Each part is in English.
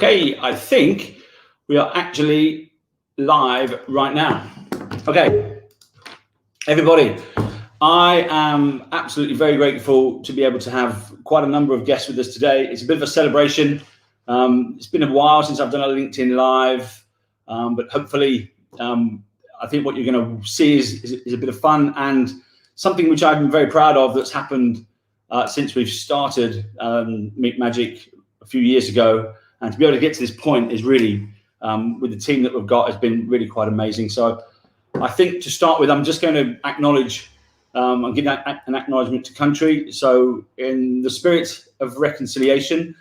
Okay, I think we are actually live right now. Okay, everybody, I am absolutely very grateful to be able to have quite a number of guests with us today. It's a bit of a celebration. It's been a while since I've done a LinkedIn Live, but hopefully I think what you're going to see is a bit of fun and something which I'm very proud of that's happened since we've started meetmagic a few years ago. And to be able to get to this point is really, with the team that we've got, has been really quite amazing. So I think to start with, I'm just going to acknowledge and give an acknowledgement to country. So in the spirit of reconciliation,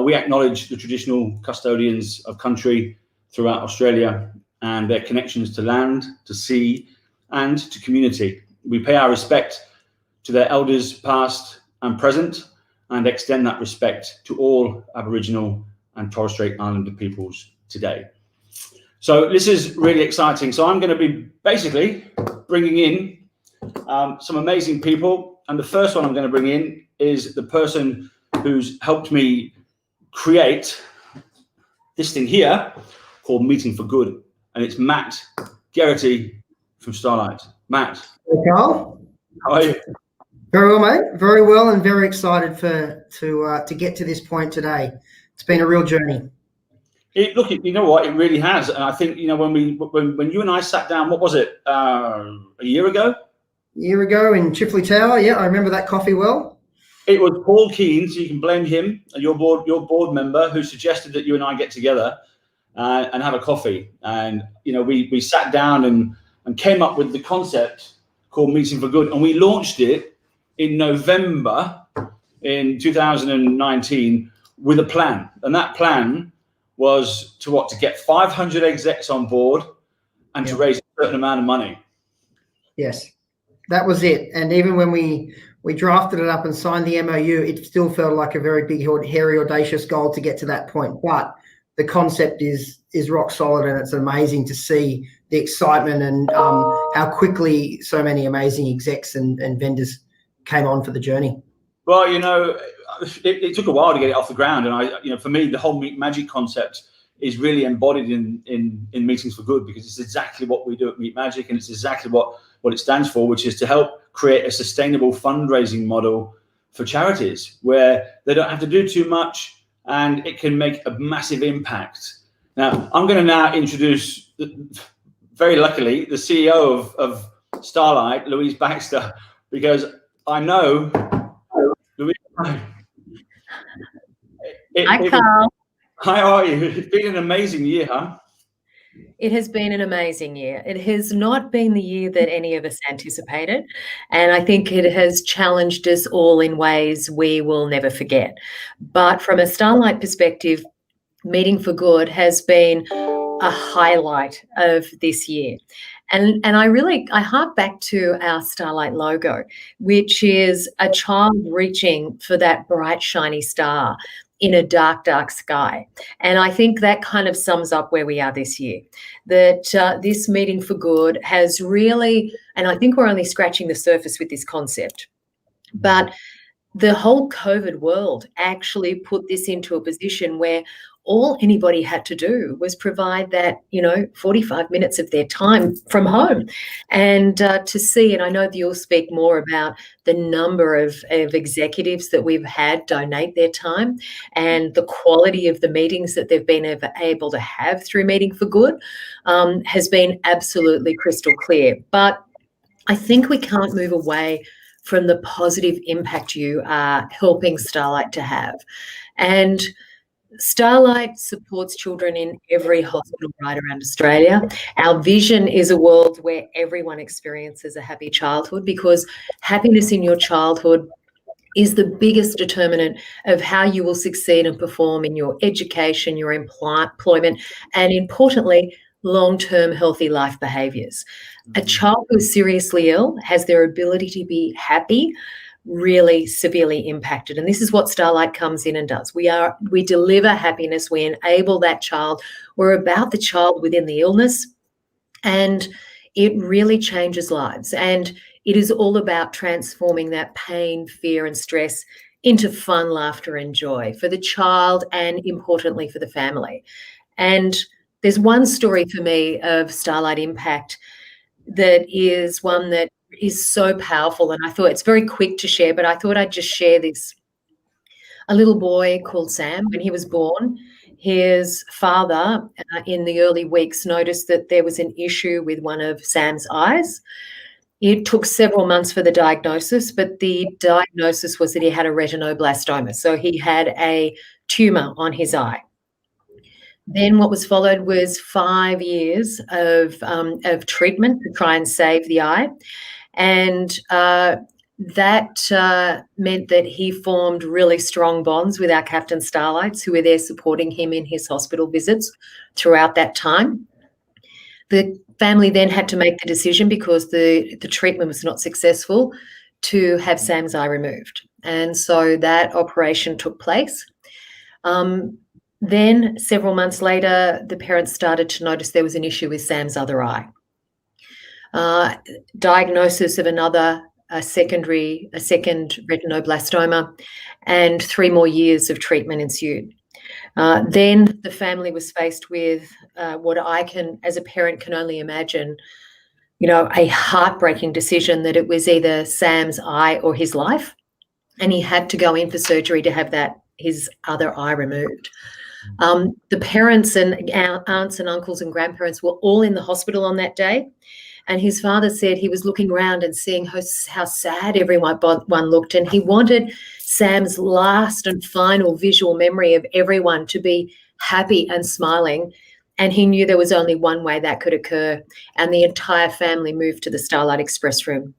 we acknowledge the traditional custodians of country throughout Australia and their connections to land, to sea, and to community. We pay our respect to their elders past and present, and extend that respect to all Aboriginal and Torres Strait Islander peoples today. So this is really exciting. So I'm going to be basically bringing in some amazing people. And the first one I'm going to bring in is the person who's helped me create this thing here called Meeting for Good. And it's Matt Geraghty from Starlight. Matt. Hey, Carl. How are you? Very well, mate. Very well, and very excited to get to this point today. It's been a real journey. Look, you know what? It really has. And I think, you know, when you and I sat down, what was it, a year ago? A year ago in Chifley Tower. Yeah, I remember that coffee well. It was Paul Keane, so you can blame him, your board member, who suggested that you and I get together and have a coffee. And, you know, we sat down and came up with the concept called Meeting for Good. And we launched it in November in 2019 with a plan. And that plan was to get 500 execs on board and to raise a certain amount of money. Yes, that was it. And even when we drafted it up and signed the MOU, it still felt like a very big, hairy, audacious goal to get to that point. But the concept is rock solid, and it's amazing to see the excitement and how quickly so many amazing execs and vendors came on for the journey. Well, you know, it took a while to get it off the ground, and for me, the whole meetmagic concept is really embodied in Meetings for Good, because it's exactly what we do at meetmagic, and it's exactly what it stands for, which is to help create a sustainable fundraising model for charities where they don't have to do too much and it can make a massive impact. Now, I'm going to now introduce, very luckily, the CEO of Starlight, Louise Baxter, because I know Louise. Hi, Carl. How are you? It's been an amazing year, huh? It has been an amazing year. It has not been the year that any of us anticipated, and I think it has challenged us all in ways we will never forget. But from a Starlight perspective, Meeting for Good has been a highlight of this year. And I hark back to our Starlight logo, which is a child reaching for that bright, shiny star in a dark, dark sky. And I think that kind of sums up where we are this year, that this Meeting for Good has really, and I think we're only scratching the surface with this concept, but the whole COVID world actually put this into a position where all anybody had to do was provide that, 45 minutes of their time from home. And to see, and I know that you'll speak more about the number of executives that we've had donate their time and the quality of the meetings that they've been able to have through Meeting for Good has been absolutely crystal clear. But I think we can't move away from the positive impact you are helping Starlight to have. And Starlight supports children in every hospital right around Australia. Our vision is a world where everyone experiences a happy childhood, because happiness in your childhood is the biggest determinant of how you will succeed and perform in your education, your employment, and importantly, long-term healthy life behaviours. A child who is seriously ill has their ability to be happy really severely impacted. And this is what Starlight comes in and does. We deliver happiness, we enable that child, we're about the child within the illness, and it really changes lives. And it is all about transforming that pain, fear, and stress into fun, laughter, and joy for the child and, importantly, for the family. And there's one story for me of Starlight Impact that is one that is so powerful, and I thought it's very quick to share, but I thought I'd just share this. A little boy called Sam, when he was born, his father in the early weeks noticed that there was an issue with one of Sam's eyes. It took several months for the diagnosis, but the diagnosis was that he had a retinoblastoma, so he had a tumour on his eye. Then what was followed was 5 years of treatment to try and save the eye, and that meant that he formed really strong bonds with our Captain Starlights, who were there supporting him in his hospital visits throughout that time. The family then had to make the decision, because the treatment was not successful, to have Sam's eye removed. And so that operation took place. Then several months later, the parents started to notice there was an issue with Sam's other eye. Diagnosis of a second retinoblastoma, and 3 more years of treatment ensued. Then the family was faced with what I can, as a parent, can only imagine, a heartbreaking decision that it was either Sam's eye or his life, and he had to go in for surgery to have his other eye removed. The parents and our aunts and uncles and grandparents were all in the hospital on that day. And his father said he was looking around and seeing how sad everyone looked, and he wanted Sam's last and final visual memory of everyone to be happy and smiling, and he knew there was only one way that could occur, and the entire family moved to the Starlight Express room,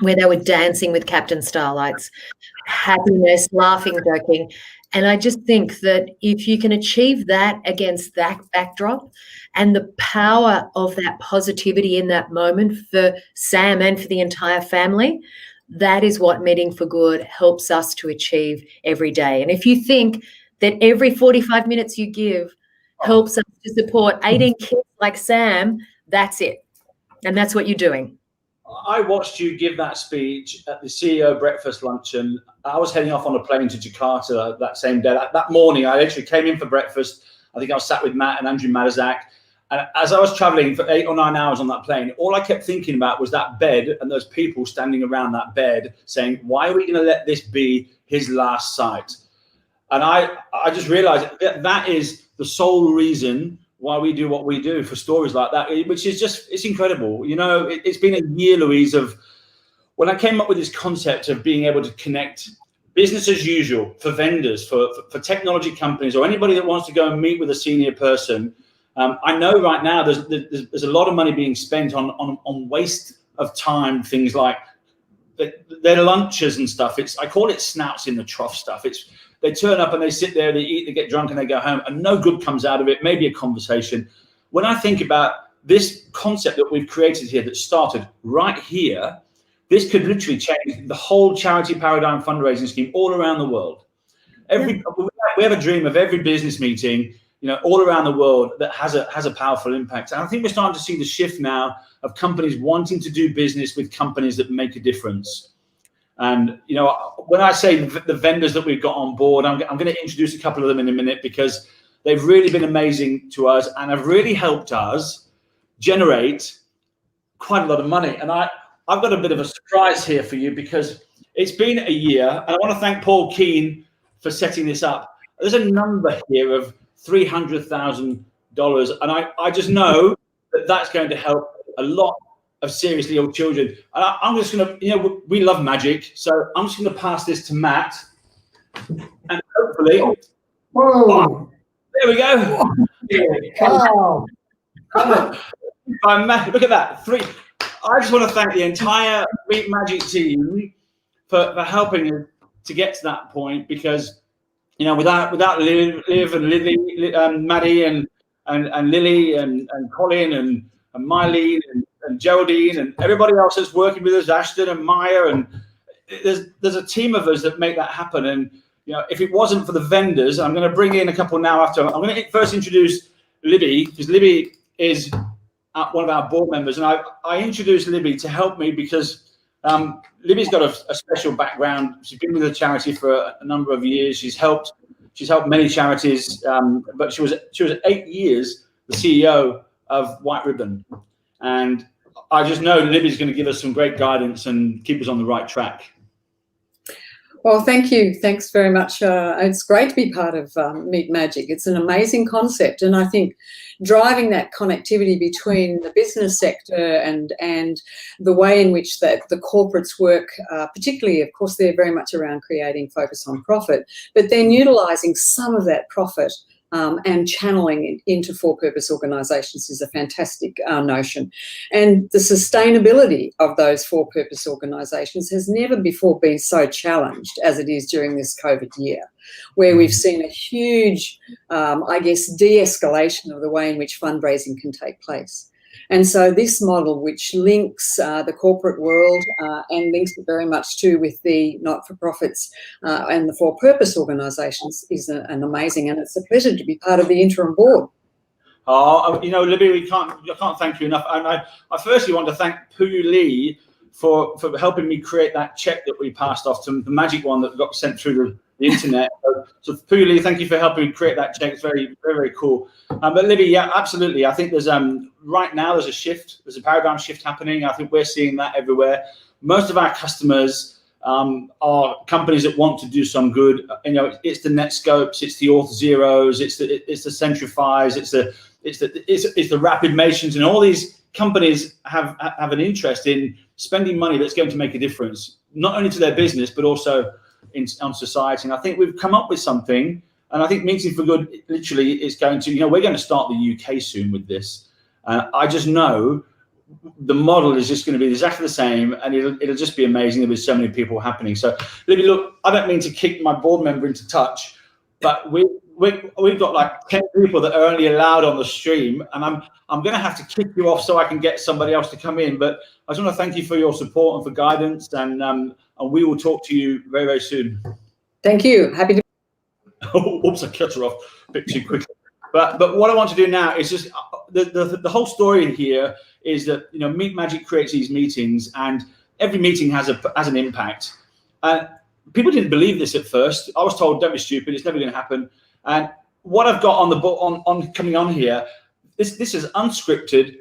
where they were dancing with Captain Starlights, happiness, laughing, joking. And I just think that if you can achieve that against that backdrop, and the power of that positivity in that moment for Sam and for the entire family, that is what Meeting for Good helps us to achieve every day. And if you think that every 45 minutes you give helps us to support 18 kids like Sam, that's it. And that's what you're doing. I watched you give that speech at the CEO breakfast luncheon. I was heading off on a plane to Jakarta that same day. That morning, I actually came in for breakfast. I think I was sat with Matt and Andrew Matuszczak. And as I was traveling for 8 or 9 hours on that plane, all I kept thinking about was that bed and those people standing around that bed saying, why are we going to let this be his last sight? And I just realized that is the sole reason why we do what we do for stories like that, which is just, it's incredible. It's been a year, Louise, of when I came up with this concept of being able to connect business as usual for vendors, for technology companies, or anybody that wants to go and meet with a senior person. I know right now there's a lot of money being spent on waste of time, things like their lunches and stuff. I call it snouts in the trough stuff. They turn up and they sit there, they eat, they get drunk, and they go home, and no good comes out of it, maybe a conversation. When I think about this concept that we've created here that started right here, this could literally change the whole charity paradigm fundraising scheme all around the world. We have a dream of every business meeting, all around the world that has a powerful impact. And I think we're starting to see the shift now of companies wanting to do business with companies that make a difference. And, when I say the vendors that we've got on board, I'm going to introduce a couple of them in a minute, because they've really been amazing to us and have really helped us generate quite a lot of money. And I've got a bit of a surprise here for you, because it's been a year, and I want to thank Paul Keane for setting this up. There's a number here of $300,000, and I just know that that's going to help a lot of seriously ill children. And I'm just going to, we love magic, so I'm just going to pass this to Matt, and hopefully, Whoa! There we go. Oh. Look at that. I just want to thank the entire Meet Magic team for helping us to get to that point, because without Liv and Libby, Maddie and Lily and Colin and Miah and Geraldine and everybody else that's working with us, Ashton and Miah, and there's a team of us that make that happen. And if it wasn't for the vendors, I'm going to bring in a couple now after. I'm going to first introduce Libby, because Libby is one of our board members, and I introduced Libby to help me, because Libby's got a special background. She's been with the charity for a number of years. She's helped many charities, but she was 8 years the CEO of White Ribbon, and I just know Libby's going to give us some great guidance and keep us on the right track. Well, thank you. Thanks very much. It's great to be part of Meet Magic. It's an amazing concept, and I think driving that connectivity between the business sector and the way in which the corporates work, particularly, of course, they're very much around creating focus on profit, but then utilising some of that profit and channeling it into for-purpose organisations is a fantastic notion. And the sustainability of those for-purpose organisations has never before been so challenged as it is during this COVID year, where we've seen a huge, I guess, de-escalation of the way in which fundraising can take place. And so this model, which links the corporate world and links it very much too with the not-for-profits and the for-purpose organisations, is an amazing, and it's a pleasure to be part of the interim board. Oh, you know, Libby, I can't thank you enough. And I firstly want to thank Pui-Yu Lee for helping me create that check that we passed off to the magic one that got sent through the internet. So Pui-Yu Lee, thank you for helping me create that check. It's very, very, very cool. But Libby, yeah, absolutely. I think there's right now there's a shift. There's a paradigm shift happening. I think we're seeing that everywhere. Most of our customers are companies that want to do some good. You know, it's the Netscopes, it's the Auth0s, it's the Centrifys, it's the rapidMATIONs, and all these companies have an interest in spending money that's going to make a difference, not only to their business but also on society. And I think we've come up with something, and I think Meeting for Good literally is going to, you know, we're going to start the UK soon with this. I just know the model is just going to be exactly the same, and it'll just be amazing. There'll be so many people happening. So Libby, look, I don't mean to kick my board member into touch, but we've got like 10 people that are only allowed on the stream, and I'm going to have to kick you off so I can get somebody else to come in. But I just want to thank you for your support and for guidance, and we will talk to you very, very soon. Thank you. Happy to. Oh, oops, I cut her off a bit too quickly. But what I want to do now is just the whole story here is that, you know, Meet Magic creates these meetings, and every meeting has an impact. People didn't believe this at first. I was told, don't be stupid, it's never going to happen. And what I've got on the on coming on here, this is unscripted.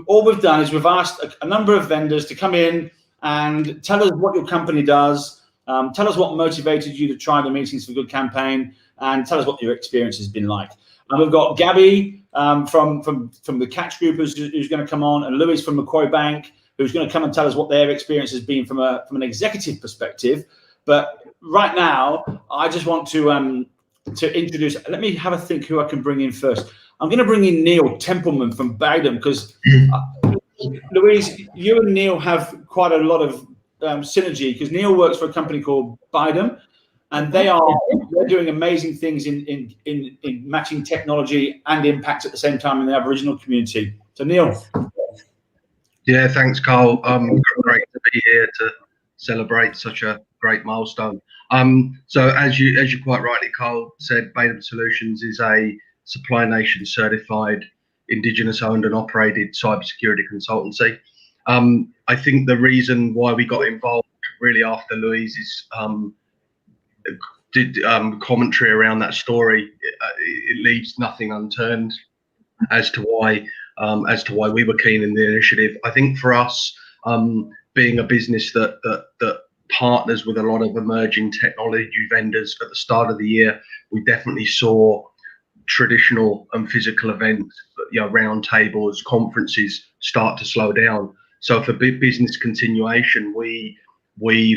All we've done is we've asked a number of vendors to come in and tell us what your company does, tell us what motivated you to try the Meetings for Good campaign, and tell us what your experience has been like. And we've got Gabby from the Catch Group who's going to come on, and Louise from Macquarie Bank, who's going to come and tell us what their experience has been from an executive perspective. But right now, I just want to introduce. Let me have a think who I can bring in first. I'm going to bring in Neil Templeman from Baidam, because Louise, you and Neil have quite a lot of synergy, because Neil works for a company called Baidam, and they're doing amazing things in matching technology and impact at the same time in the Aboriginal community. So Neil. Yeah, thanks, Carl. Great to be here to celebrate such a great milestone. So as you quite rightly, Carl, said, Baidam Solutions is a Supply Nation certified, Indigenous owned and operated cybersecurity consultancy. I think the reason why we got involved really after Louise's commentary around that story, it leaves nothing unturned as to why we were keen in the initiative. I think for us, being a business that partners with a lot of emerging technology vendors at the start of the year, we definitely saw traditional and physical events, you know, round tables, conferences start to slow down. So for business continuation, we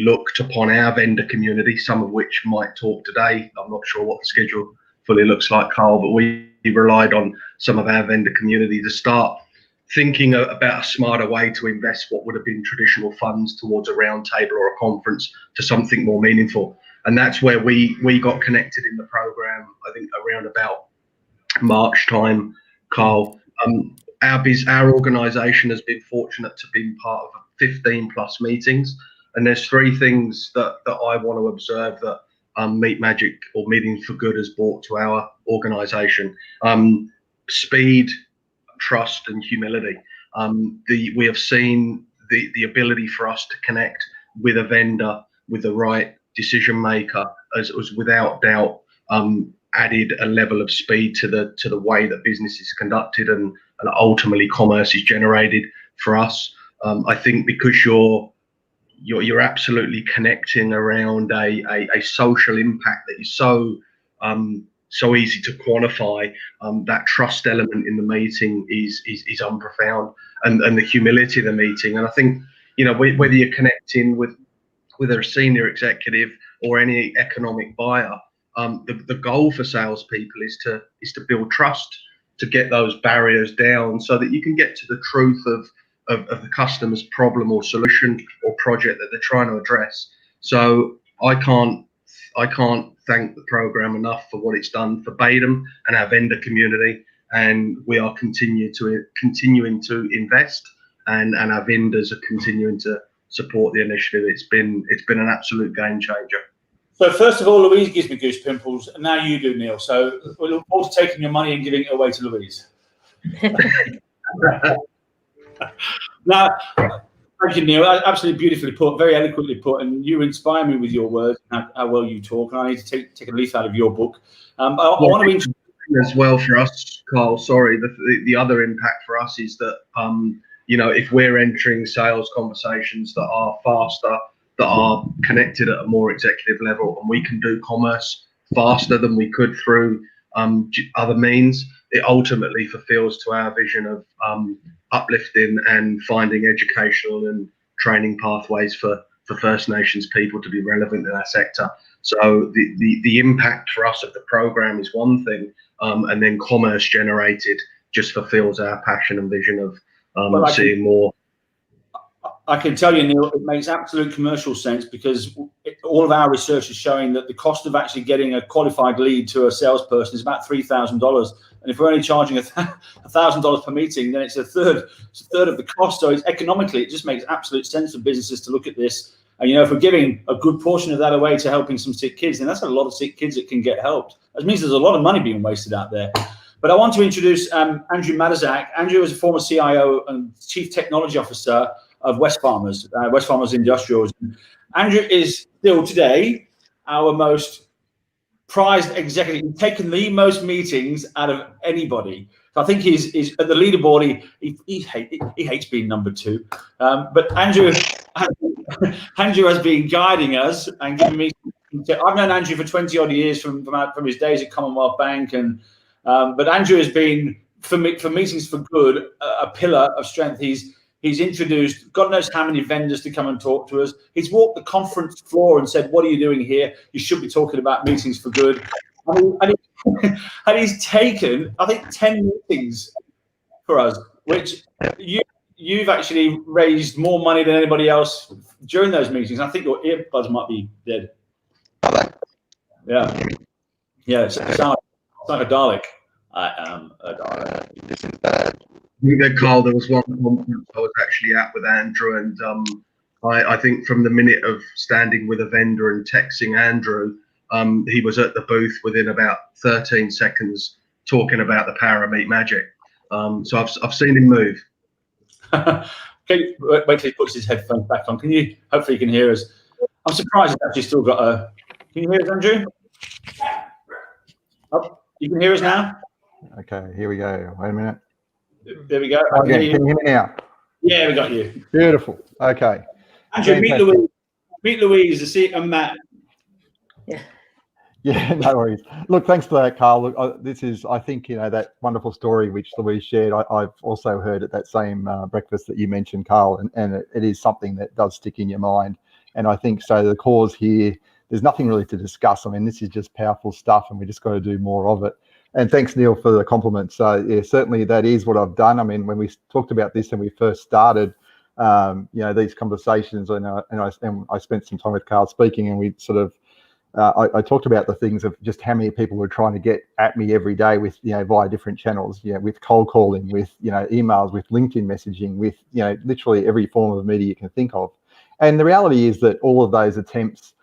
looked upon our vendor community, some of which might talk today. I'm not sure what the schedule fully looks like, Carl, but we relied on some of our vendor community to start thinking about a smarter way to invest what would have been traditional funds towards a round table or a conference to something more meaningful. And that's where we got connected in the program, I think around about March time, Carl. Our organisation has been fortunate to be part of 15 plus meetings, and there's three things that I want to observe that Meet Magic or Meeting for Good has brought to our organisation: speed, trust, and humility. We have seen the ability for us to connect with a vendor, with the right decision maker, as without doubt added a level of speed to the way that business is conducted and ultimately commerce is generated for us. I think because you're absolutely connecting around a social impact that is so easy to quantify. That trust element in the meeting is unprofound, and the humility of the meeting. And I think, you know, whether you're connecting with a senior executive or any economic buyer, the goal for salespeople is to build trust, to get those barriers down, so that you can get to the truth of the customer's problem or solution or project that they're trying to address. So I can't thank the program enough for what it's done for Baidam and our vendor community, and we are continuing to invest, and our vendors are continuing to support the initiative. It's been an absolute game changer. So first of all, Louise gives me goose pimples, and now you do, Neil. So we look forward to taking your money and giving it away to Louise. Now, thank you, Neil. Absolutely beautifully put, very eloquently put, and you inspire me with your words and how well you talk. And I need to take a leaf out of your book. I want to introduce as well for us, Carl. Sorry, the other impact for us is that you know, if we're entering sales conversations that are faster, that are connected at a more executive level, and we can do commerce faster than we could through other means, it ultimately fulfills to our vision of uplifting and finding educational and training pathways for First Nations people to be relevant in our sector. So the impact for us of the program is one thing, and then commerce generated just fulfills our passion and vision of seeing more. I can tell you, Neil, it makes absolute commercial sense, because all of our research is showing that the cost of actually getting a qualified lead to a salesperson is about $3,000. And if we're only charging $1,000 per meeting, then it's a third of the cost. So it's economically, it just makes absolute sense for businesses to look at this. And, you know, if we're giving a good portion of that away to helping some sick kids, then that's a lot of sick kids that can get helped. That means there's a lot of money being wasted out there. But I want to introduce Andrew Matuszczak. Andrew is a former CIO and Chief Technology Officer of Wesfarmers Industrials. Andrew is still today our most prized executive. He's taken the most meetings out of anybody. So I think he's at the leaderboard. He hates being number 2. But Andrew has been guiding us and giving me. I've known Andrew for 20 odd years from his days at Commonwealth Bank, and but Andrew has been for Meetings for Good a pillar of strength. He's introduced God knows how many vendors to come and talk to us. He's walked the conference floor and said, "What are you doing here? You should be talking about Meetings for Good." And he's taken, I think, 10 meetings for us, which you've actually raised more money than anybody else during those meetings. I think your earbuds might be dead. Yeah. It sounds like a Dalek. I am a Dalek. Carl, there was one conference I was actually at with Andrew, and I think from the minute of standing with a vendor and texting Andrew, he was at the booth within about 13 seconds talking about the power of meetmagic. So I've seen him move. Okay, wait till he puts his headphones back on. Hopefully you can hear us. I'm surprised he's actually still got a. Can you hear us, Andrew? Oh, you can hear us now? Okay, here we go. Wait a minute. There we go. Okay, can you hear me now? Yeah, we got you. Beautiful. Okay. Andrew, meet Louise, and Matt. Yeah, no worries. Look, thanks for that, Carl. Look, this is, I think, you know, that wonderful story which Louise shared. I've also heard at that same breakfast that you mentioned, Carl, and it is something that does stick in your mind. And I think so. The cause here, there's nothing really to discuss. I mean, this is just powerful stuff, and we just got to do more of it. And thanks, Neil, for the compliment. So yeah, certainly that is what I've done. I mean, when we talked about this and we first started, you know, these conversations, and I spent some time with Carl speaking, and we sort of, I talked about the things of just how many people were trying to get at me every day with, you know, via different channels, you know, with cold calling, with, you know, emails, with LinkedIn messaging, with, you know, literally every form of media you can think of. And the reality is that all of those attempts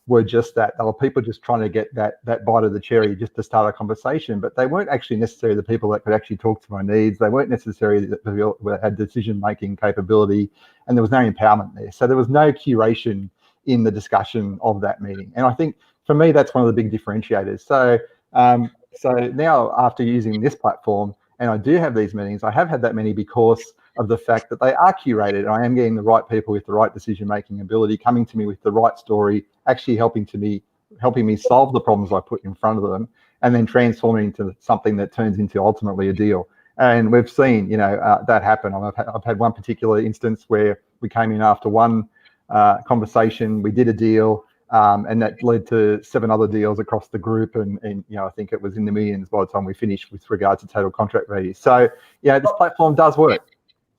were just that. They were people just trying to get that bite of the cherry just to start a conversation, but they weren't actually necessarily the people that could actually talk to my needs. They weren't necessarily the people that had decision-making capability, and there was no empowerment there. So there was no curation in the discussion of that meeting. And I think for me, that's one of the big differentiators. So now after using this platform, and I do have these meetings, I have had that many because of the fact that they are curated. I am getting the right people with the right decision-making ability, coming to me with the right story, actually helping me solve the problems I put in front of them, and then transforming into something that turns into ultimately a deal. And we've seen, that happen. I've had one particular instance where we came in after one conversation, we did a deal, and that led to 7 other deals across the group, and I think it was in the millions by the time we finished with regard to total contract value. So this platform does work.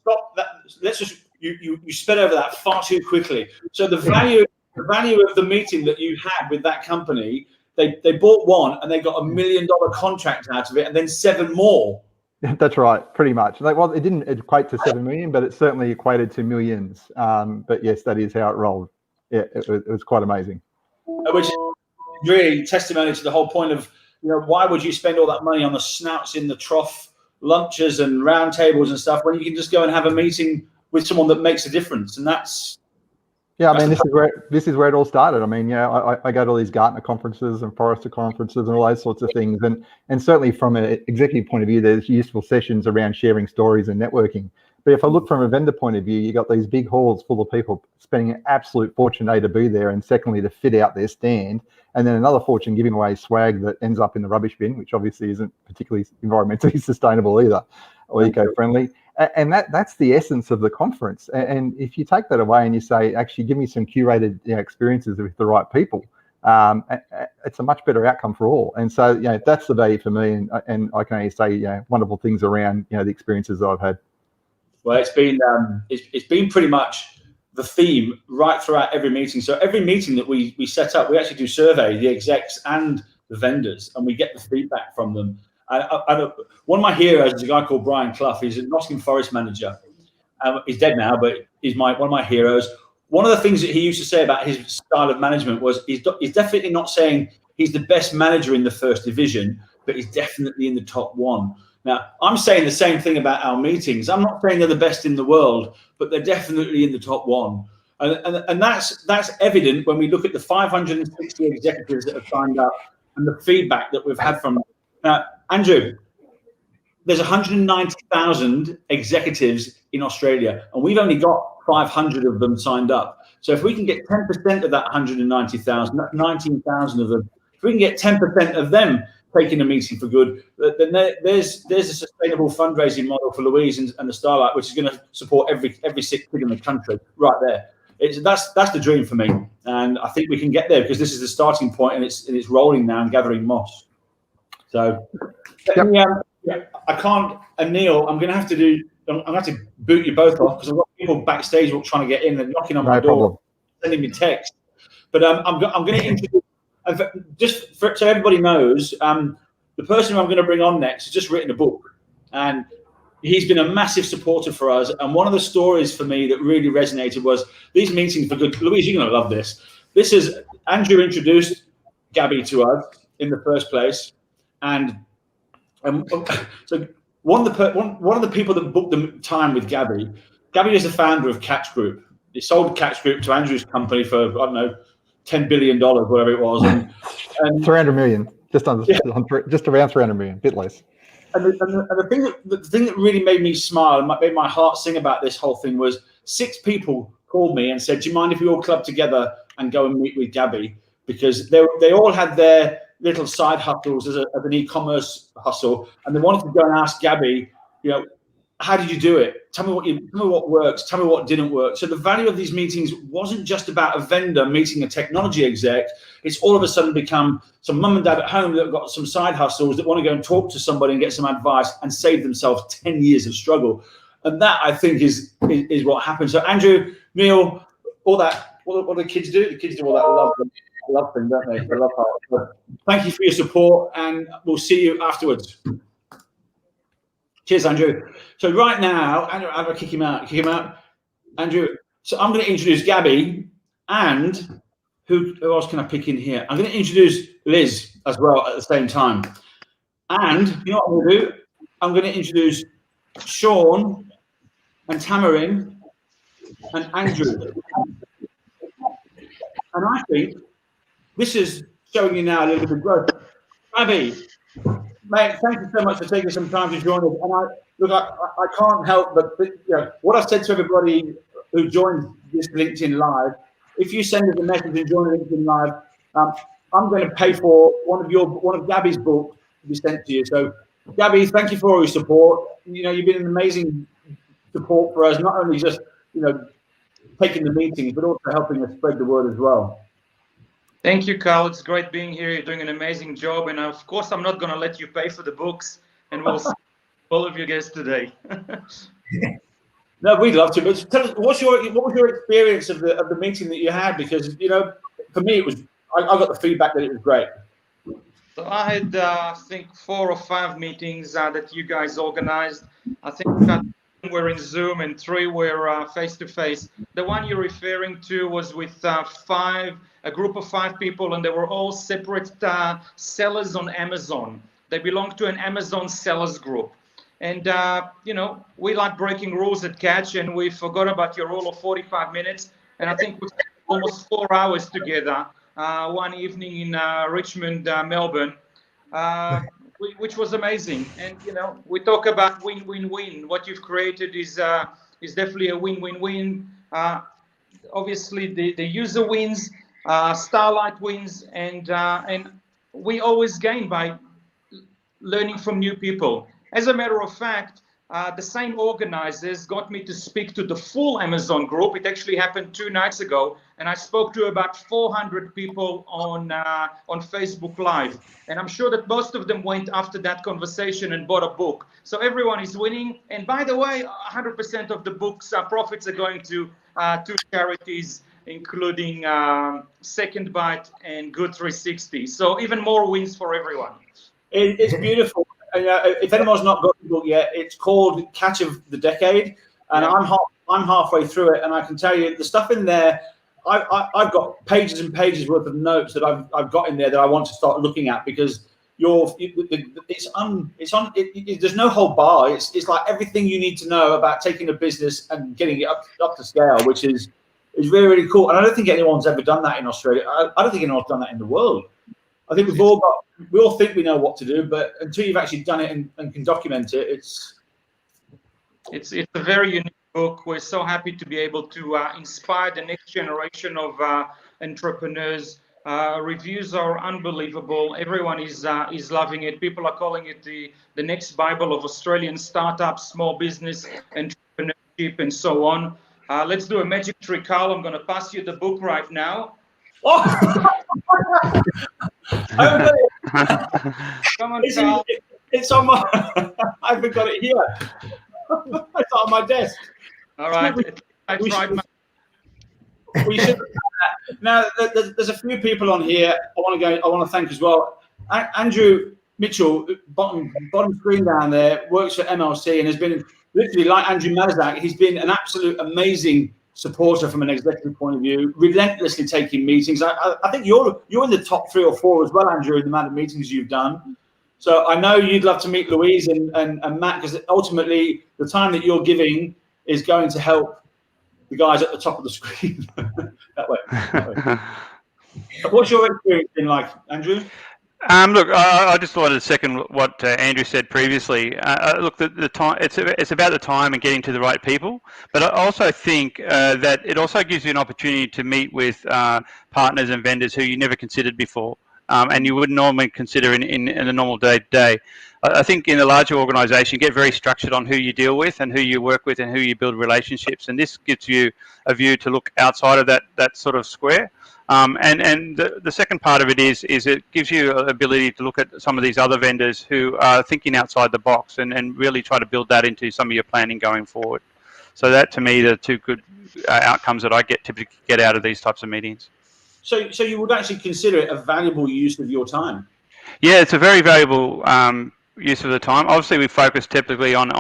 Stop that. Let's just you sped over that far too quickly. So the value of the meeting that you had with that company, they bought one and they got $1 million contract out of it, and then 7 more. That's right, pretty much. Well, it didn't equate to 7 million, but it certainly equated to millions. But yes, that is how it rolled. Yeah, it was quite amazing. Which is really testimony to the whole point of, why would you spend all that money on the snouts in the trough lunches and round tables and stuff when you can just go and have a meeting with someone that makes a difference? And that's this is where it all started. I go to all these Gartner conferences and Forrester conferences and all those sorts of things, and certainly from an executive point of view, there's useful sessions around sharing stories and networking. But if I look from a vendor point of view, you got these big halls full of people spending an absolute fortune, A, to be there, and secondly, to fit out their stand, and then another fortune giving away swag that ends up in the rubbish bin, which obviously isn't particularly environmentally sustainable either, or eco-friendly. And that's the essence of the conference. And if you take that away and you say, actually, give me some curated experiences with the right people, it's a much better outcome for all. And so, that's the value for me. And I can only say, wonderful things around, the experiences that I've had. Well, it's been pretty much the theme right throughout every meeting. So every meeting that we set up, we actually do survey the execs and the vendors, and we get the feedback from them. One of my heroes is a guy called Brian Clough. He's a Nottingham Forest manager. He's dead now, but he's one of my heroes. One of the things that he used to say about his style of management was he's definitely not saying he's the best manager in the first division, but he's definitely in the top 1. Now, I'm saying the same thing about our meetings. I'm not saying they're the best in the world, but they're definitely in the top 1. And that's evident when we look at the 560 executives that have signed up and the feedback that we've had from them. Now, Andrew, there's 190,000 executives in Australia, and we've only got 500 of them signed up. So if we can get 10% of that 190,000, that's 19,000 of them. If we can get 10% of them taking a meeting for good, then there's a sustainable fundraising model for Louise and the Starlight, which is going to support every sick kid in the country right there. That's the dream for me, and I think we can get there because this is the starting point, and it's rolling now and gathering moss. So, I can't. And Neil, I'm going to have to boot you both off because I've got people backstage trying to get in and knocking on my door, sending me texts. But I'm going to introduce. So everybody knows, the person who I'm going to bring on next has just written a book, and he's been a massive supporter for us. And one of the stories for me that really resonated was these meetings for good. Louise, you're going to love this. This is Andrew introduced Gabby to us in the first place, and so one of the people that booked the time with Gabby is the founder of Catch Group. He sold Catch Group to Andrew's company for, I don't know, $10 billion, whatever it was, and 300 million, just around 300 million, a bit less. And the thing that really made me smile and made my heart sing about this whole thing was 6 people called me and said, "Do you mind if we all club together and go and meet with Gabby?" Because they all had their little side hustles as an e-commerce hustle, and they wanted to go and ask Gabby, how did you do it? Tell me what works. Tell me what didn't work. So the value of these meetings wasn't just about a vendor meeting a technology exec. It's all of a sudden become some mum and dad at home that have got some side hustles that want to go and talk to somebody and get some advice and save themselves 10 years of struggle. And that, I think, is what happens. So Andrew, Neil, all that, what do the kids do? The kids do all that love thing, don't they? The love part. Thank you for your support, and we'll see you afterwards. Cheers, Andrew. So right now, Andrew, I'm going to kick him out. Andrew, so I'm going to introduce Gabby, and who else can I pick in here? I'm going to introduce Liz as well at the same time. And you know what I'm going to do? I'm going to introduce Sean and Tamaryn and Andrew. And I think this is showing you now a little bit of growth. Gabby, mate, thank you so much for taking some time to join us. And I can't help but, you know, what I've said to everybody who joins this LinkedIn Live, if you send us a message and join LinkedIn Live, I'm going to pay for one of Gabby's books to be sent to you. So, Gabby, thank you for all your support. You know, you've been an amazing support for us, not only just, you know, taking the meetings, but also helping us spread the word as well. Thank you, Carl. It's great being here. You're doing an amazing job. And of course, I'm not going to let you pay for the books. And we'll see all of you guests today. No, we'd love to. But tell us, what was your experience of the meeting that you had? Because, you know, for me, it was, I got the feedback that it was great. So I had, I think, 4 or 5 meetings that you guys organized. I think we're in Zoom and 3 were face-to-face. The one you're referring to was with a group of 5 people, and they were all separate sellers on Amazon. They belong to an Amazon sellers group. And, you know, we like breaking rules at Catch, and we forgot about your rule of 45 minutes. And I think we spent almost 4 hours together one evening in Richmond, Melbourne, which was amazing. And, you know, we talk about win-win-win. What you've created is definitely a win-win-win. Obviously, the user wins, Starlight wins, and we always gain by learning from new people. As a matter of fact, the same organizers got me to speak to the full Amazon group. It actually happened 2 nights ago, and I spoke to about 400 people on Facebook Live. And I'm sure that most of them went after that conversation and bought a book. So everyone is winning. And by the way, 100% of the book's profits are going to 2 charities, including Second Bite and Good 360. So even more wins for everyone. It's beautiful. If anyone's not got the book yet, it's called Catch of the Decade, and I'm halfway through it, and I can tell you the stuff in there. I've got pages and pages worth of notes that I've got in there that I want to start looking at, because there's no hold bar. It's like everything you need to know about taking a business and getting it up to scale, which is really, really cool. And I don't think anyone's ever done that in Australia. I don't think anyone's done that in the world. I think we all think we know what to do, but until you've actually done it and can document it, it's a very unique book. We're so happy to be able to inspire the next generation of entrepreneurs. Reviews are unbelievable. Everyone is loving it. People are calling it the next Bible of Australian startups, small business, entrepreneurship, and so on. Let's do a magic trick, Carl. I'm going to pass you the book right now. Oh! Come on, Carl. It's on my. I haven't got it here. It's on my desk. All right. We should. Now, there's a few people on here. I want to thank as well. Andrew Mitchell, bottom screen down there, works for MLC and has been literally like Andrew Matuszczak. He's been an absolute amazing supporter from an executive point of view, relentlessly taking meetings. I think you're in the top 3 or 4 as well, Andrew, in the amount of meetings you've done. So I know you'd love to meet Louise and Matt, because ultimately the time that you're giving is going to help the guys at the top of the screen. that way. What's your experience been like, Andrew? Look, I just wanted to second what Andrew said previously. Look, the time it's about the time and getting to the right people. But I also think that it also gives you an opportunity to meet with partners and vendors who you never considered before, and you wouldn't normally consider in a normal day-to-day. I think in a larger organisation, you get very structured on who you deal with and who you work with and who you build relationships, and this gives you a view to look outside of that sort of square. And the second part of it is it gives you an ability to look at some of these other vendors who are thinking outside the box and really try to build that into some of your planning going forward. So that, to me, are 2 good outcomes that I typically get out of these types of meetings. So you would actually consider it a valuable use of your time? Yeah, it's a very valuable use of the time. Obviously, we focus typically on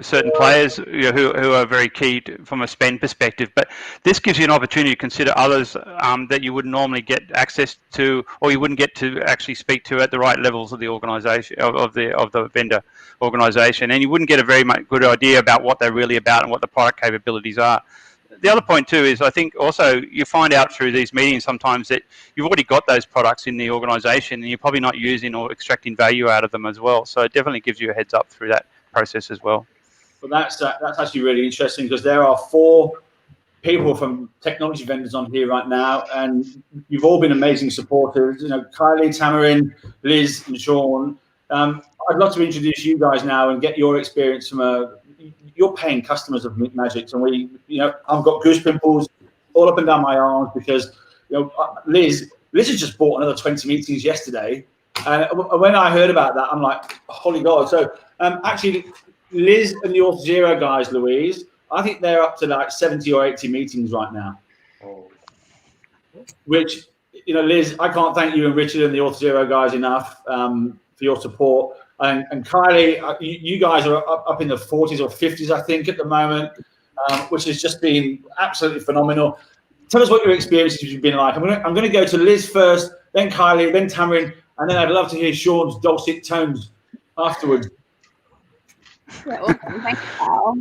certain players who are very key from a spend perspective. But this gives you an opportunity to consider others that you wouldn't normally get access to, or you wouldn't get to actually speak to at the right levels of the organisation of the vendor organisation, and you wouldn't get a very good idea about what they're really about and what the product capabilities are. The other point too is I think also you find out through these meetings sometimes that you've already got those products in the organisation and you're probably not using or extracting value out of them as well. So it definitely gives you a heads up through that process as well. Well, that's actually really interesting, because there are 4 people from technology vendors on here right now, and you've all been amazing supporters. You know, Kylie, Tamaryn, Liz, and Sean. I'd love to introduce you guys now and get your experience from you're paying customers of meetmagic, and I've got goose pimples all up and down my arms because, Liz has just bought another 20 meetings yesterday. And when I heard about that, I'm like, holy God. So actually, Liz and the Auth0 guys, Louise, I think they're up to like 70 or 80 meetings right now. Which, Liz, I can't thank you and Richard and the Auth0 guys enough for your support. And Kylie, you guys are up in the 40s or 50s, I think, at the moment, which has just been absolutely phenomenal. Tell us what your experiences have been like. I'm going to go to Liz first, then Kylie, then Tamaryn, and then I'd love to hear Sean's dulcet tones afterwards. Yeah, awesome. Thanks, Carl.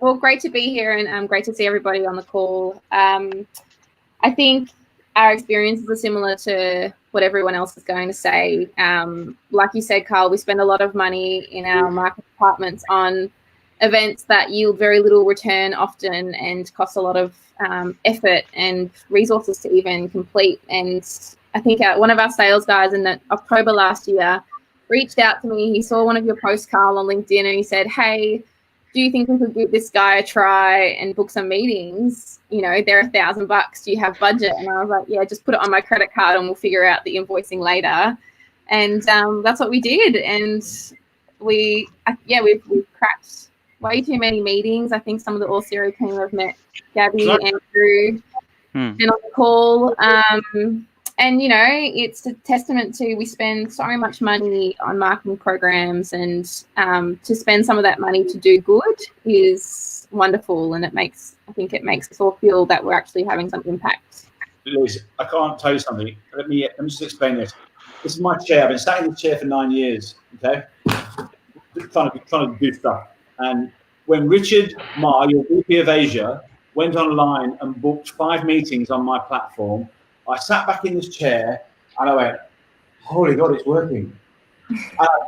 Well, great to be here, and great to see everybody on the call. I think our experiences are similar to what everyone else is going to say. Like you said, Carl, we spend a lot of money in our market departments on events that yield very little return often and cost a lot of effort and resources to even complete. And I think one of our sales guys in October last year reached out to me. He saw one of your posts, Carl, on LinkedIn, and he said, hey, do you think we could give this guy a try and book some meetings? They're $1,000. Do you have budget? And I was like, yeah, just put it on my credit card and we'll figure out the invoicing later. And that's what we did. And we've cracked way too many meetings. I think some of the Auth0 team have met Gabby, Andrew, and on the call. And, it's a testament to we spend so much money on marketing programs, and to spend some of that money to do good is wonderful. And I think it makes us all feel that we're actually having some impact. Liz, I can't tell you something. Let me just explain this. This is my chair. I've been sat in this chair for 9 years, okay? Trying to do stuff. And when Richard Miah, your VP of Asia, went online and booked 5 meetings on my platform, I sat back in this chair and I went, holy God, it's working.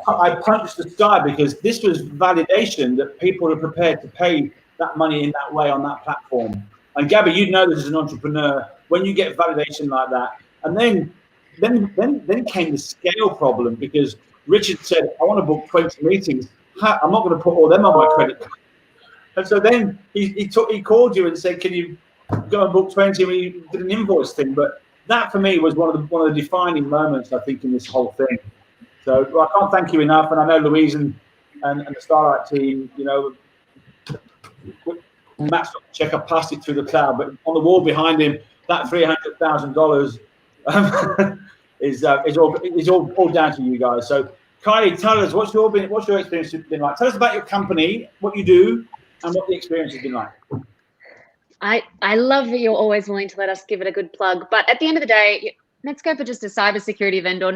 I punched the sky, because this was validation that people are prepared to pay that money in that way on that platform. And Gabby, you know this as an entrepreneur, when you get validation like that. And then came the scale problem, because Richard said, I want to book 20 meetings. I'm not going to put all them on my credit card. And so then he called you and said, can you go and book 20? And we did an invoice thing. But that for me was one of the defining moments, I think, in this whole thing. So I can't thank you enough. And I know Louise and the Starlight team, Matuszczak, I passed it through the cloud, but on the wall behind him, that $300,000 is all down to you guys. So Kylie, tell us what's your experience been like. Tell us about your company, what you do, and what the experience has been like. I love that you're always willing to let us give it a good plug. But at the end of the day, Netskope are just a cybersecurity vendor.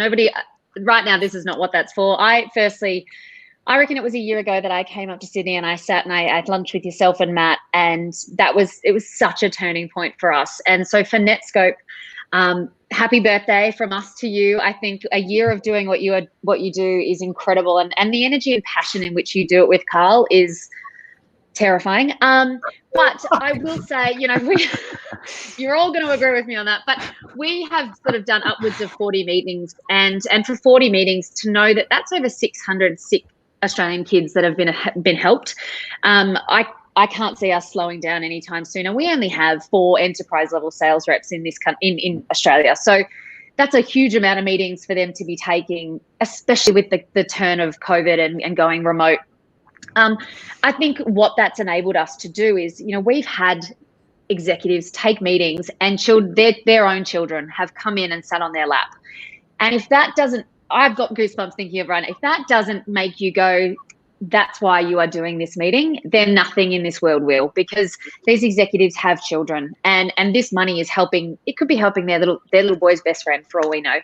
Right now, this is not what that's for. I reckon it was a year ago that I came up to Sydney and I sat and I had lunch with yourself and Matt, and it was such a turning point for us. And so for Netskope, happy birthday from us to you. I think a year of doing what you do is incredible, and the energy and passion in which you do it with, Carl, is terrifying. But I will say, you're all going to agree with me on that, but we have sort of done upwards of 40 meetings, and for 40 meetings to know that that's over 600 sick Australian kids that have been helped. I can't see us slowing down anytime soon. And we only have 4 enterprise level sales reps in in Australia. So that's a huge amount of meetings for them to be taking, especially with the turn of COVID and going remote. I think what that's enabled us to do is, we've had executives take meetings and their own children have come in and sat on their lap. And if that doesn't I've got goosebumps thinking of Ryan. If that doesn't make you go, that's why you are doing this meeting, then nothing in this world will, because these executives have children, and this money is helping. It could be helping their little boy's best friend, for all we know.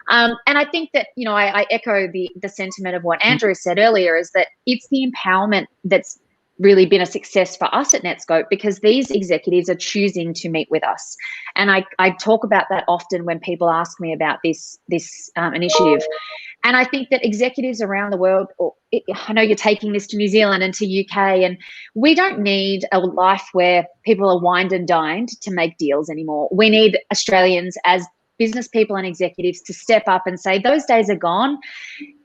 And I think that, you know, I echo the sentiment of what Andrew said earlier, is that it's the empowerment that's really been a success for us at Netskope, because these executives are choosing to meet with us. And I talk about that often when people ask me about this initiative. And I think that executives around the world, I know you're taking this to New Zealand and to UK, and we don't need a life where people are wined and dined to make deals anymore. We need Australians as business people and executives to step up and say, those days are gone.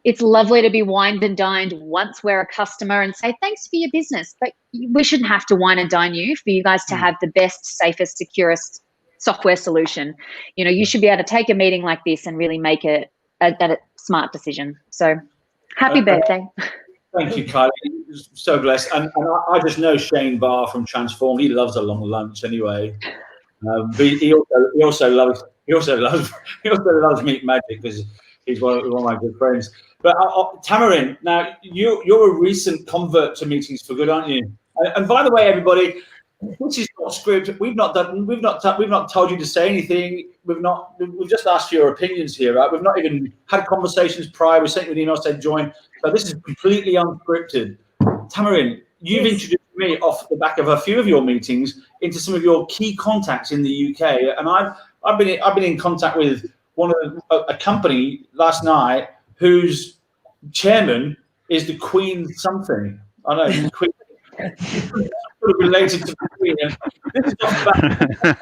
It's lovely to be wined and dined once we're a customer and say, thanks for your business, but we shouldn't have to wine and dine you for you guys to have the best, safest, securest software solution. You know, you should be able to take a meeting like this and really make a smart decision. So happy birthday. Thank you, Kylie. So blessed. And I just know Shane Barr from Transform. He loves a long lunch anyway. But he also loves meetmagic, because he's one of my good friends. But Tamaryn, now you're a recent convert to Meetings for Good, aren't you? And by the way, everybody, this is not scripted. We've not told you to say anything. We've just asked for your opinions here, right? We've not even had conversations prior. We sent you an email saying join. So this is completely unscripted. Tamaryn, you've introduced me off the back of a few of your meetings into some of your key contacts in the UK, and I've been in contact with a company last night whose chairman is the Queen something. I know, the Queen. Related to the Queen. And this is off the back.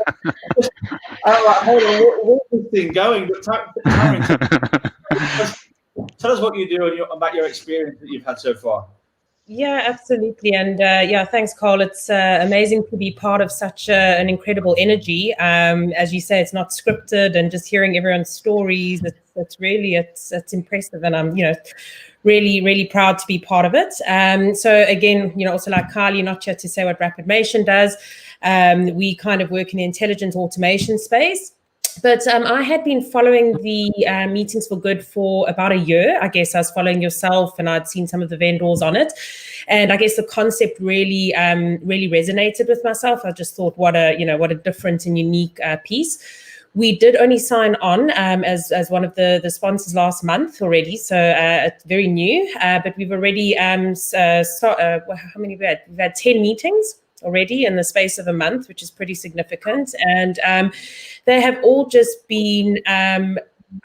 I'm like, hold on, where's this thing going? Tamaryn, tell us what you do and about your experience that you've had so far. Yeah, absolutely. And yeah, thanks, Carl. It's amazing to be part of such an incredible energy. As you say, it's not scripted, and just hearing everyone's stories, it's really impressive. And I'm, really, really proud to be part of it. So again, also like Kylie, not here to say what rapidMATION does. We kind of work in the intelligent automation space. But I had been following the Meetings for Good for about a year. I guess I was following yourself, and I'd seen some of the vendors on it. And I guess the concept really resonated with myself. I just thought, what a different and unique piece. We did only sign on as one of the sponsors last month already, so it's very new. But we've already how many we had? We've had 10 meetings already in the space of a month, which is pretty significant. And they have all just been, I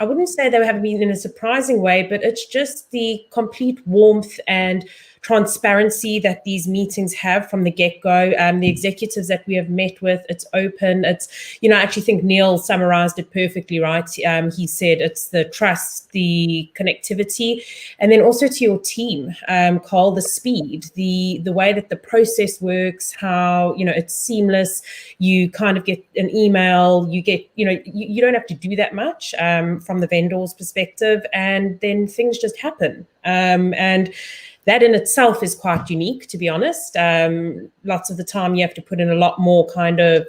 wouldn't say they have been in a surprising way, but it's just the complete warmth and transparency that these meetings have from the get-go. The executives that we have met with, it's open. It's, I actually think Neil summarized it perfectly, right? He said it's the trust, the connectivity, and then also to your team, Carl, the speed, the way that the process works, how, it's seamless. You kind of get an email, you get, you don't have to do that much from the vendor's perspective, and then things just happen. And that in itself is quite unique, to be honest. Lots of the time you have to put in a lot more kind of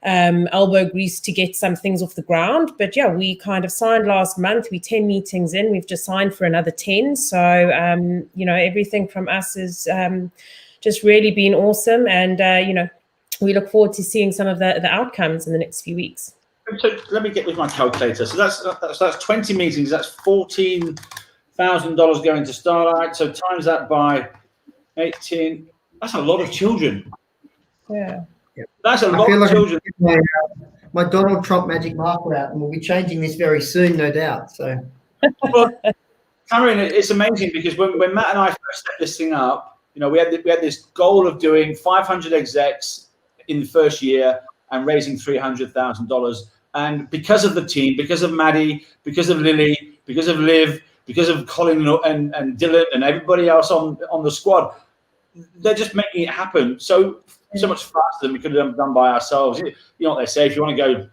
elbow grease to get some things off the ground. But yeah, we kind of signed last month. We're 10 meetings in. We've just signed for another 10. So, everything from us is just really been awesome. And, we look forward to seeing some of the outcomes in the next few weeks. So let me get with my calculator. So that's 20 meetings. That's $14,000 going to Starlight. So times that by 18. That's a lot of children. Yeah. That's a lot of children. My Donald Trump magic marker out, and we'll be changing this very soon, no doubt. So, well, Tamaryn, it's amazing because when Matt and I first set this thing up, we had this goal of doing 500 execs in the first year and raising $300,000. And because of the team, because of Maddie, because of Lily, because of Liv, because of Colin and Dylan and everybody else on the squad, they're just making it happen so much faster than we could have done by ourselves. You know what they say: if you want to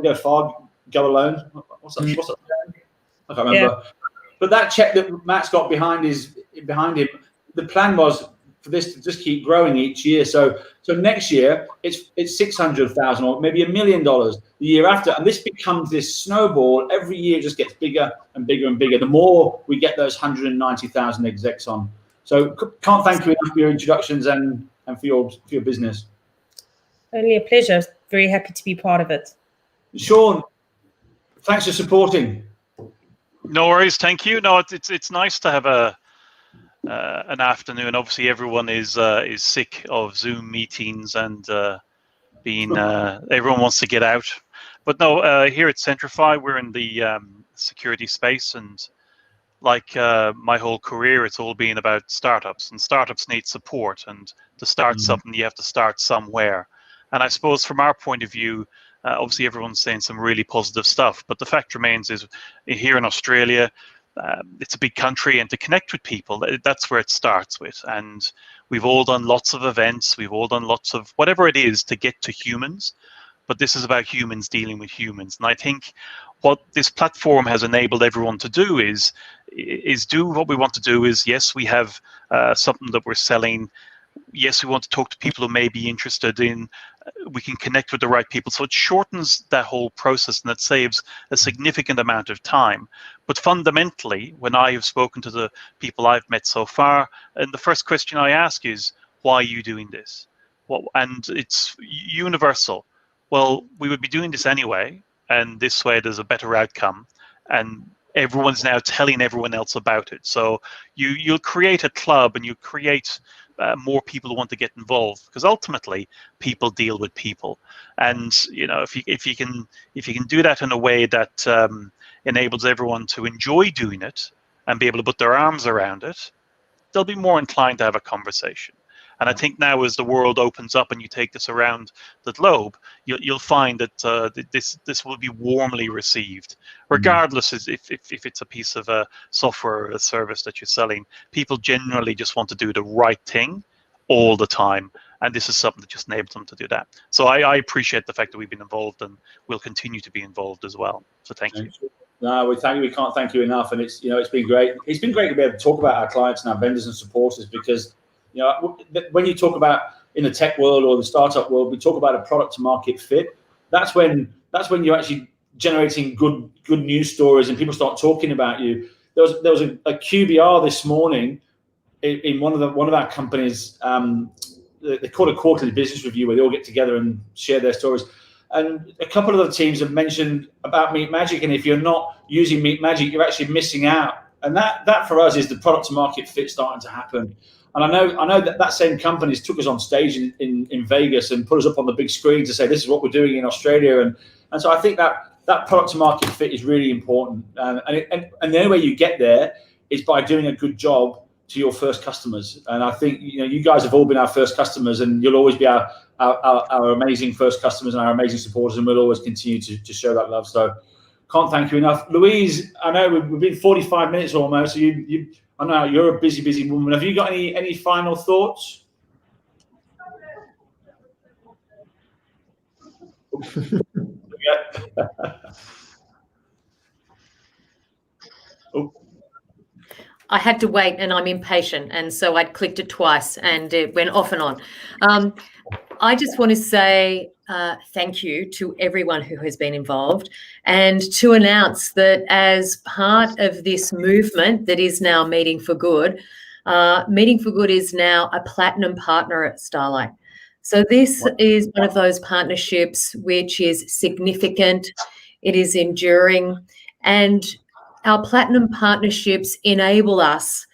go far, go alone. What's that? I can't remember. Yeah. But that check that Matt's got behind him, the plan was for this to just keep growing each year. So next year it's 600,000 or maybe $1 million the year after, and this becomes this snowball. Every year it just gets bigger and bigger and bigger. The more we get those 190,000 execs on. So can't thank you enough for your introductions and for your business. Only a pleasure. Very happy to be part of it. Sean, thanks for supporting. No worries, thank you. No, it's nice to have an afternoon. Obviously, everyone is sick of Zoom meetings and everyone wants to get out. But no, here at Centrify, we're in the security space, and like my whole career, it's all been about startups, and startups need support. And to start something, you have to start somewhere. And I suppose from our point of view, obviously everyone's saying some really positive stuff, but the fact remains is here in Australia, it's a big country, and to connect with people, that's where it starts with. And we've all done lots of events, we've all done lots of whatever it is to get to humans, but this is about humans dealing with humans. And I think what this platform has enabled everyone to do is do what we want to do. Is yes, we have something that we're selling. Yes, we want to talk to people who may be interested in, we can connect with the right people. So it shortens that whole process, and it saves a significant amount of time. But fundamentally, when I have spoken to the people I've met so far, and the first question I ask is, why are you doing this? And it's universal. Well, we would be doing this anyway, and this way there's a better outcome. And everyone's now telling everyone else about it. So you'll create a club, and you create more people who want to get involved, because ultimately people deal with people. And if you can do that in a way that enables everyone to enjoy doing it and be able to put their arms around it, they'll be more inclined to have a conversation. And I think now, as the world opens up and you take this around the globe, you'll find that this will be warmly received, regardless if it's a piece of a software or a service that you're selling. People generally just want to do the right thing all the time, and this is something that just enables them to do that. So I appreciate the fact that we've been involved, and we'll continue to be involved as well. So thank you. No, we can't thank you enough, and it's been great. It's been great to be able to talk about our clients and our vendors and supporters, because when you talk about in the tech world or the startup world, we talk about a product to market fit. That's when you're actually generating good news stories, and people start talking about you. There was a QBR this morning in one of our companies. They call it a quarterly business review, where they all get together and share their stories. And a couple of the teams have mentioned about meetmagic, and if you're not using meetmagic, you're actually missing out. And that for us is the product to market fit starting to happen. And I know that same companies took us on stage in Vegas and put us up on the big screen to say, this is what we're doing in Australia. And so I think that product to market fit is really important. And the only way you get there is by doing a good job to your first customers. And I think you guys have all been our first customers, and you'll always be our amazing first customers and our amazing supporters, and we'll always continue to show that love. So can't thank you enough. Louise, I know we've been 45 minutes almost, so I know you're a busy woman. Have you got any final thoughts? Oh. I had to wait, and I'm impatient, and so I clicked it twice, and it went off and on. I just want to say thank you to everyone who has been involved, and to announce that as part of this movement that is now Meeting for Good, Meeting for Good is now a platinum partner at Starlight. So this is one of those partnerships which is significant, it is enduring, and our platinum partnerships enable us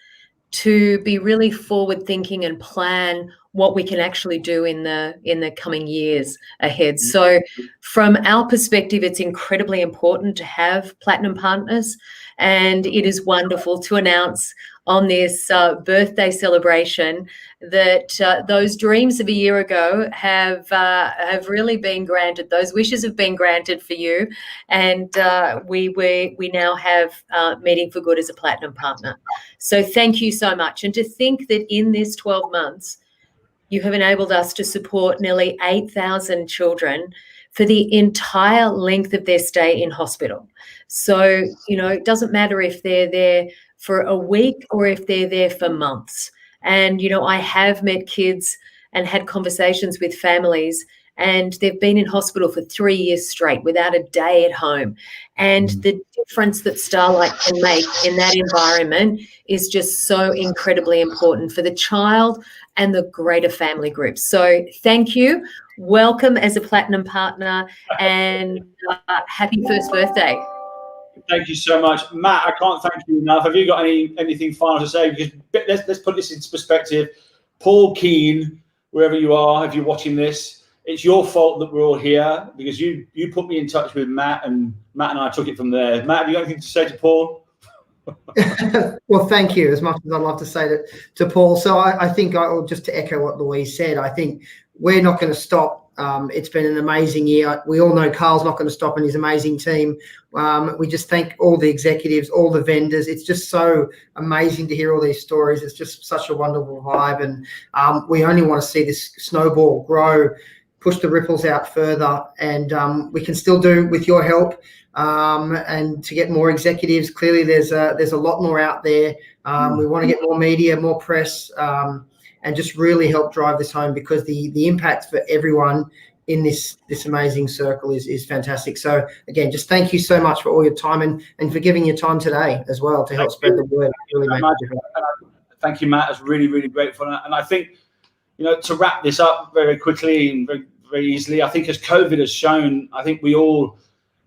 to be really forward-thinking and plan what we can actually do in the coming years ahead. So from our perspective, it's incredibly important to have platinum partners, and it is wonderful to announce on this birthday celebration that those dreams of a year ago have really been granted. Those wishes have been granted for you, and we now have Meeting for Good as a platinum partner. So thank you so much. And to think that in this 12 months, you have enabled us to support nearly 8,000 children for the entire length of their stay in hospital. So, it doesn't matter if they're there for a week or if they're there for months. And, you know, I have met kids and had conversations with families, and they've been in hospital for 3 years straight without a day at home. And the difference that Starlight can make in that environment is just so incredibly important for the child and the greater family group. So thank you. Welcome as a platinum partner, and happy first birthday. Thank you so much, Matt. I can't thank you enough. Have you got anything final to say? Because let's put this into perspective. Paul Keane, wherever you are, if you're watching this, it's your fault that we're all here, because you put me in touch with Matt, and Matt and I took it from there. Matt, have you got anything to say to Paul? Well, thank you. As much as I'd love to say to Paul. So I think just to echo what Louise said, I think we're not going to stop. It's been an amazing year. We all know Carl's not going to stop in his amazing team. We just thank all the executives, all the vendors. It's just so amazing to hear all these stories. It's just such a wonderful vibe. And we only want to see this snowball grow, push the ripples out further. And we can still do with your help. And to get more executives, clearly there's a lot more out there. We want to get more media, more press, and just really help drive this home, because the impact for everyone in this amazing circle is fantastic. So again, just thank you so much for all your time and for giving your time today as well to help spread the word. Really make a difference. Thank you, Matt. It's really, really grateful. And I think, you know, to wrap this up very quickly and very, very easily, I think as COVID has shown, I think we all,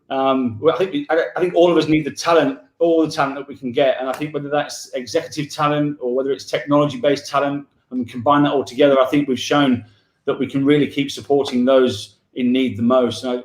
I think all of us need the talent, all the talent that we can get. And I think whether that's executive talent or whether it's technology-based talent, and we combine that all together, I think we've shown that we can really keep supporting those in need the most. And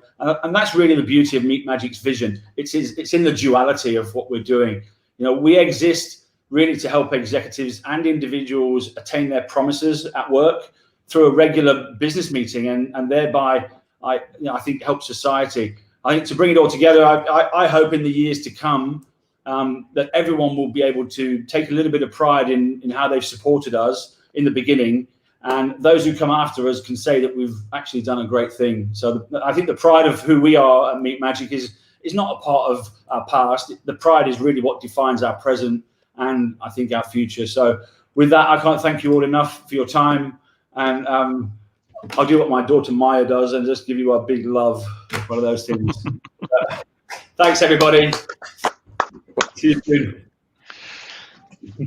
that's really the beauty of meetmagic's vision. It's in the duality of what we're doing. You know, we exist really to help executives and individuals attain their promises at work through a regular business meeting, and thereby, I think, help society. I think to bring it all together, I hope in the years to come that everyone will be able to take a little bit of pride in how they've supported us in the beginning, and those who come after us can say that we've actually done a great thing. So I think the pride of who we are at meetmagic is not a part of our past. The pride is really what defines our present and I think our future. So with that, I can't thank you all enough for your time, and I'll do what my daughter Miah does and just give you a big love, one of those things. Thanks everybody. See you soon.